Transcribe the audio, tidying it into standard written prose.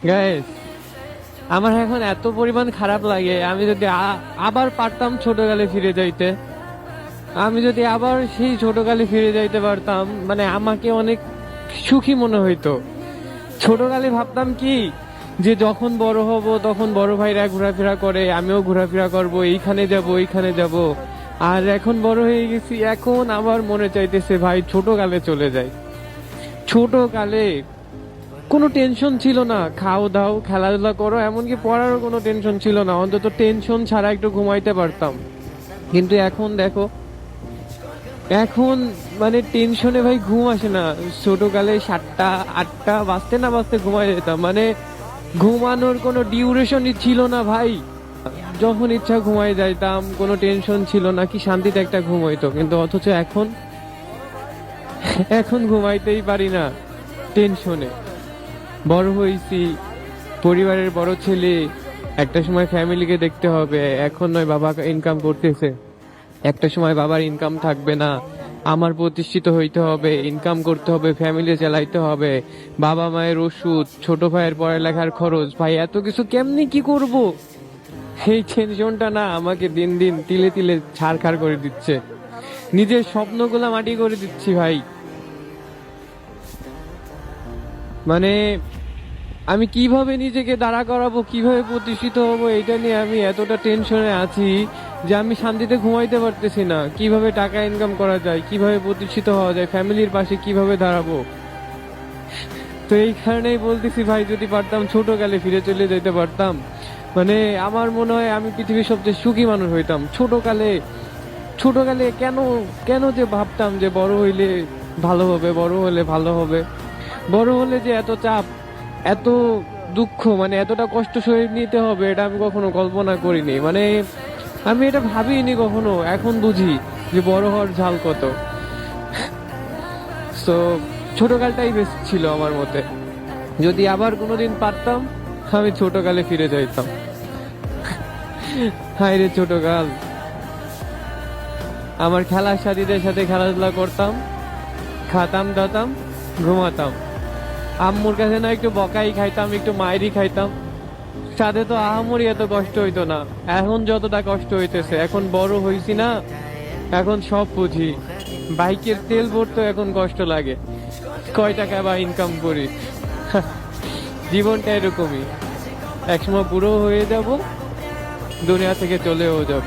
Guys, আমার এখন এত পরিমাণ খারাপ লাগে। আমি যদি আবার পারতাম ছোটকালে ফিরে যাইতে, আমি যদি আবার সেই ছোটকালে ফিরে যাইতে পারতাম, মানে আমাকে অনেক সুখী মনে হইতো। ছোটকালে ভাবতাম কি, যে যখন বড় হব তখন বড় ভাইরা ঘোরাফেরা করে, আমিও ঘোরাফেরা করব, এইখানে যাব ওইখানে যাব। আর এখন বড় হয়ে গেছি, এখন আবার মনে চাইতেছে ভাই ছোটকালে চলে যাই। ছোটকালে কোনো টেনশন ছিল না, খাও দাও খেলাধুলা করো, এমনকি পড়ারও কোনো টেনশন ছিল না, অন্তত টেনশন ছাড়া একটু ঘুমাইতে পারতাম। কিন্তু এখন দেখো, এখন মানে টেনশনে ভাই ঘুম আসে না। ছোটকালে 7টা 8টা বাজতে না বাজতে ঘুমাই যেতাম, মানে ঘুমানোর কোনো ডিউরেশনই ছিল না ভাই। যখন ইচ্ছা ঘুমাই যাইতাম, কোনো টেনশন ছিল না, কি শান্তিতে একটা ঘুম হইতো। কিন্তু অথচ এখন এখন ঘুমাইতেই পারি না টেনশনে। বড় হইছি, পরিবারের বড় ছেলে, একটা সময় ফ্যামিলিকে দেখতে হবে। এখন নয় বাবা ইনকাম করতেছে, একটা সময় বাবার ইনকাম থাকবে না, আমার প্রতিষ্ঠিত হইতে হবে, ইনকাম করতে হবে, ফ্যামিলি চালাইতে হবে, বাবা মায়ের ওষুধ, ছোট ভাইয়ের পড়ালেখার খরচ। ভাই এত কিছু কেমনি কি করব, এই টেনশনটা না আমাকে দিন দিন তিলে তিলে ছাড়খাড় করে দিচ্ছে। নিজের স্বপ্নগুলা মাটি করে দিচ্ছি ভাই। মানে আমি কিভাবে নিজেকে দাঁড়া করাবো, কিভাবে প্রতিষ্ঠিত হব, এটা নিয়ে আমি এতটা টেনশনে আছি যে আমি শান্তিতে ঘুমাইতে পারতেছি না। কিভাবে টাকা ইনকাম করা যায়, কিভাবে প্রতিষ্ঠিত হওয়া যায়, ফ্যামিলির পাশে কিভাবে দাঁড়াবো। তো এই কারণেই বলতেছি ভাই, যদি পারতাম ছোটকালে ফিরে চলে যেতে পারতাম, মানে আমার মনে হয় আমি পৃথিবীর সবচেয়ে সুখী মানুষ হইতাম। ছোটকালে ছোটকালে কেন কেন যে ভাবতাম যে বড় হইলে ভালো হবে, বড় হলে ভালো হবে, বড় হলে যে এত চাপ, এত দুঃখ, মানে এতটা কষ্ট সয়ে নিতে হবে, এটা আমি কখনো কল্পনা করিনি। মানে আমি এটা ভাবিনি কখনো, এখন বুঝি যে বড় হওয়ার ঝাল কত। তো ছোটকালটাই বেস্ট ছিল আমার মতে। যদি আবার কোনোদিন পারতাম, আমি ছোটকালে ফিরে যাইতাম। হায় রে ছোটকাল, আমার খেলার সাথীদের সাথে খেলাধুলা করতাম, খাতাম দাতাম, ঘুমাতাম। আম্মুর কাছে না একটু বকাই খাইতাম, একটু মায়েরই খাইতাম, সাথে তো আহামরি এত কষ্ট হইতো না। এখন যতটা কষ্ট হইতেছে, এখন বড় হইছি না, এখন সব বুঝি। বাইকের তেল ভরতে এখন কষ্ট লাগে, কয় টাকা বা ইনকাম করি। জীবনটা এরকমই, একসময় বুড়ো হয়ে যাব, দুনিয়া থেকে চলেও যাব।